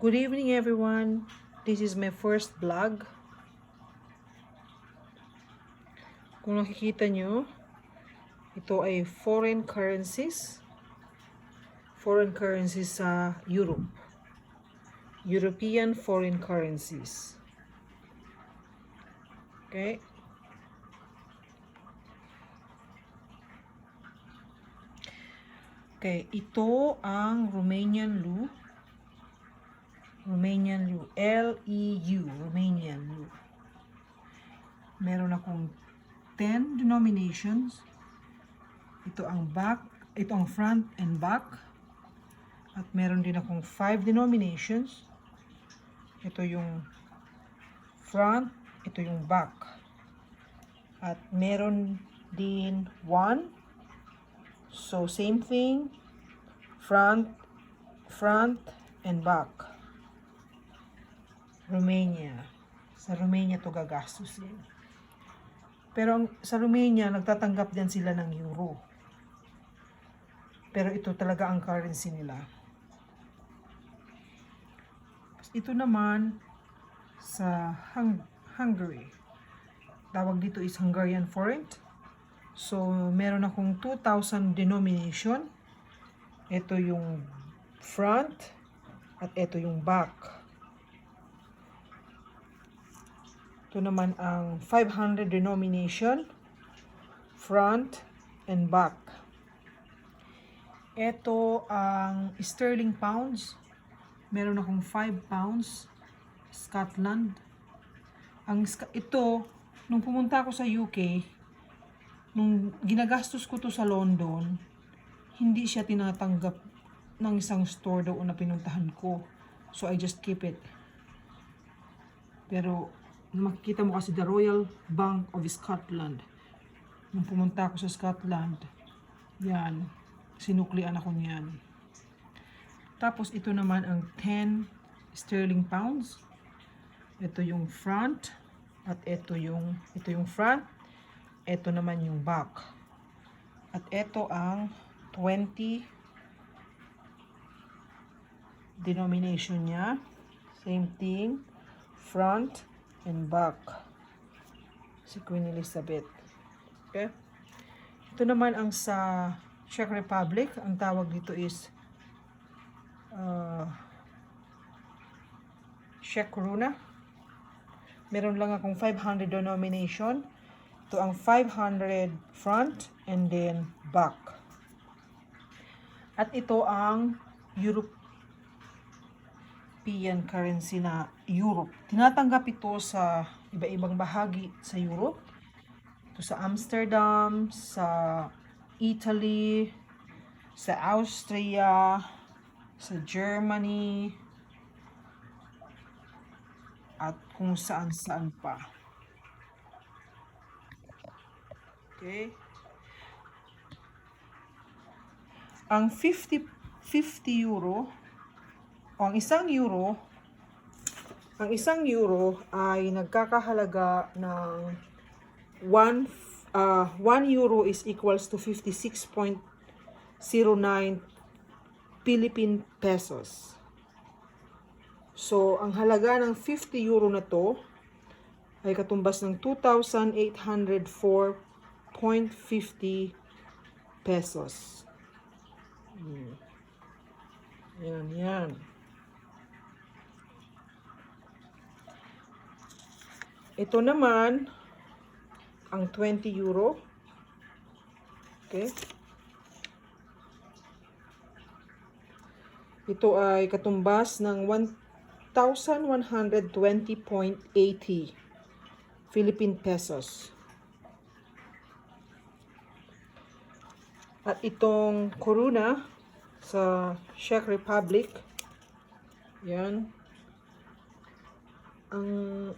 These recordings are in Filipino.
Good evening everyone. This is my first vlog. Kung nakikita nyo, ito ay foreign currencies. Foreign currencies sa Europe. European foreign currencies. Okay? Okay, ito ang Romanian leu. Romanian leu. L-E-U. Romanian leu. Meron akong 10 denominations. Ito ang back, ito ang front and back. At meron din akong 5 denominations. Ito yung front, ito yung back. At meron din 1. So same thing, front and back. Romania. Sa Romania to gagastusin. Pero sa Romania, nagtatanggap din sila ng euro. Pero ito talaga ang currency nila. Ito naman sa Hungary. Tawag dito is Hungarian forint. So, meron akong 2,000 denomination. Ito yung front at ito yung back. Ito naman ang 500 denomination, front and back. Ito ang sterling pounds. Meron akong 5 pounds, Scotland. Ito, nung pumunta ako sa UK, nung ginagastos ko to sa London, hindi siya tinatanggap ng isang store doon na pinuntahan ko. So, I just keep it. Pero, makikita mo kasi the Royal Bank of Scotland. Nung pumunta ako sa Scotland, yan, sinuklian ako niyan. Tapos, ito naman ang 10 sterling pounds. Ito yung front, at ito yung front. Ito naman yung back. At ito ang 20 denomination niya. Same thing. Front and back. Si Queen Elizabeth. Okay? Ito naman ang sa Czech Republic. Ang tawag dito is Czech koruna. Meron lang akong 500 denomination. Ito ang 500 front and then back. At ito ang European currency na Europe. Tinatanggap ito sa iba-ibang bahagi sa Europe. Ito sa Amsterdam, sa Italy, sa Austria, sa Germany, at kung saan-saan pa. Okay. Ang 50 euro, o ang isang euro ay nagkakahalaga ng 1 euro is equals to 56.09 Philippine pesos. So, ang halaga ng 50 euro na to ay katumbas ng 2,804.50 pesos. Yan. Ito naman, ang 20 euro. Okay. Ito ay katumbas ng 1,120.80 Philippine pesos. At itong koruna sa Czech Republic, yan, ang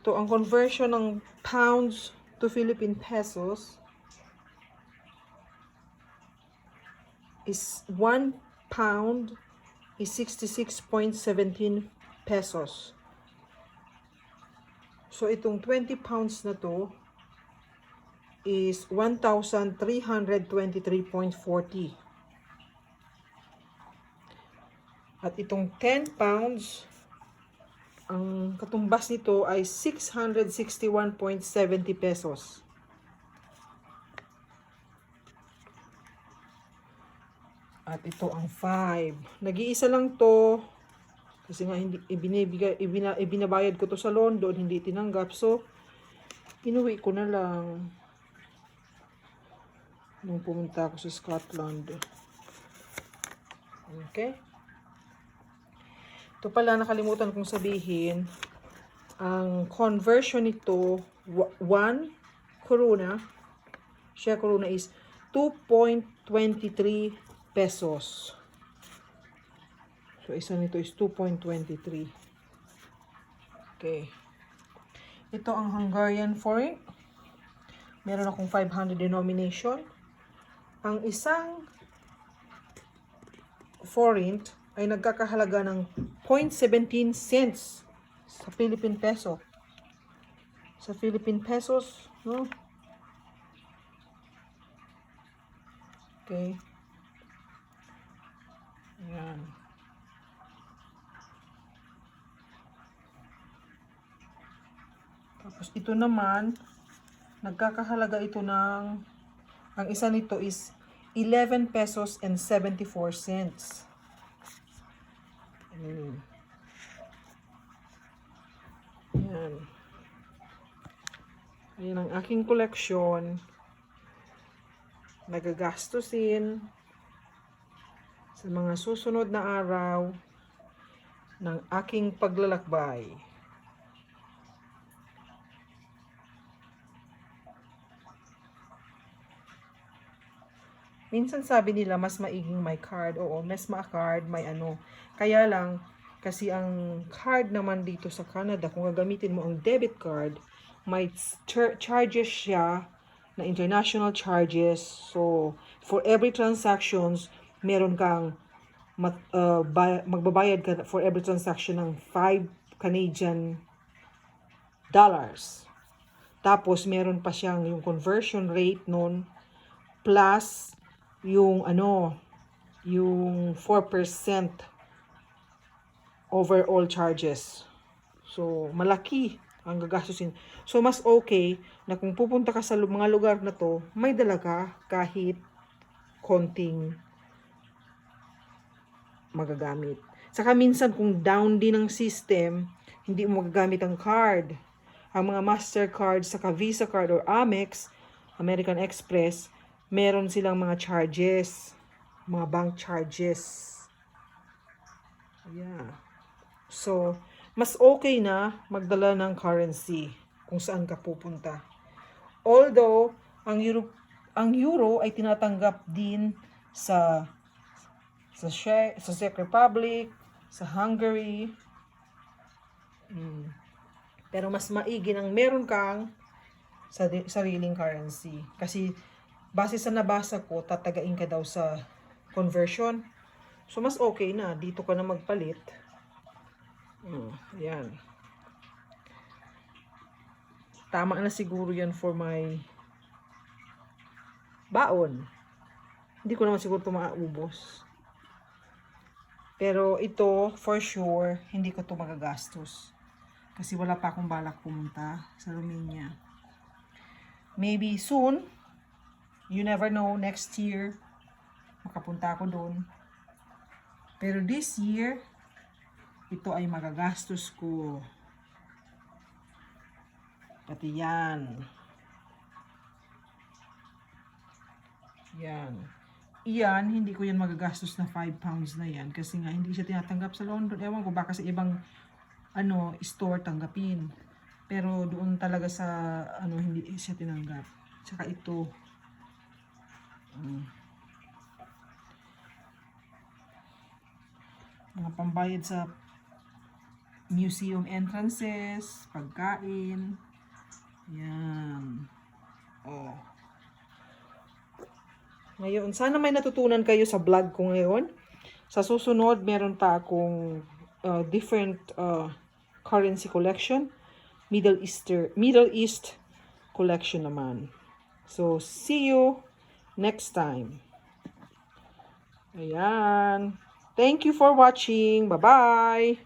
ito ang conversion ng pounds to Philippine pesos is 1 pound is 66.17 pesos. So, itong 20 pounds na to is 1,323.40. At itong 10 pounds, ang katumbas nito ay 661.70 pesos. At ito ang 5. Nag-iisa lang to. Kasi nga hindi ibinabayad ko to sa London, hindi tinanggap. So, inuwi ko na lang nung pumunta ako sa Scotland. Okay? Ito pala, nakalimutan kong sabihin, ang conversion nito, 1 corona, share corona is 2.23 pesos. So, isa nito is 2.23. Okay. Ito ang Hungarian forint. Meron akong 500 denomination. Ang isang forint ay nagkakahalaga ng 0.17 cents sa Philippine peso. Sa Philippine pesos, no? Okay. Ayan. Tapos ito naman, nagkakahalaga ito ng, ang isa nito is 11 pesos and 74 cents. Ayan. Ayan ang aking koleksyon. Nagagastusin sa mga susunod na araw ng aking paglalakbay. Minsan sabi nila mas maiging may card. Oo, mas ma-card, may ano. Kaya lang, kasi ang card naman dito sa Canada, kung gagamitin mo ang debit card, may charges siya na international charges. So, for every transactions, meron kang magbabayad ka for every transaction ng 5 Canadian dollars. Tapos, meron pa siyang yung conversion rate nun, plus yung yung 4% overall charges. So, malaki ang gagastusin. So, mas okay na kung pupunta ka sa mga lugar na to, may dala ka kahit konting magagamit. Saka minsan kung down din ang system, hindi mo magagamit ang card. Ang mga Mastercard, saka Visa card or Amex, American Express, meron silang mga charges, mga bank charges. Yeah. So, mas okay na magdala ng currency kung saan ka pupunta. Although, ang euro ay tinatanggap din sa Czech Republic, sa Hungary. Pero mas maigi nang meron kang sariling currency. Kasi base sa nabasa ko, tatagain ka daw sa conversion. So, mas okay na. Dito ka na magpalit. Yan. Tama na siguro yan for my baon. Hindi ko naman siguro ito maaubos. Pero ito, for sure, hindi ko ito magagastos. Kasi wala pa akong balak pumunta sa Romania. Maybe soon, you never know, next year, makapunta ako doon. Pero this year, ito ay magagastos ko. Pati yan. Yan. Iyan, hindi ko yan magagastos na 5 pounds na yan. Kasi nga, hindi siya tinatanggap sa London. Ewan ko, baka sa ibang store tanggapin. Pero doon talaga sa, hindi siya tinanggap. Tsaka ito. Mga pambayad sa museum entrances, pagkain. Yan. Oh. Ngayon, sana may natutunan kayo sa vlog ko ngayon. Sa susunod, meron pa akong different currency collection. Middle East collection naman. So, see you next time. Ayan. Thank you for watching. Bye-bye!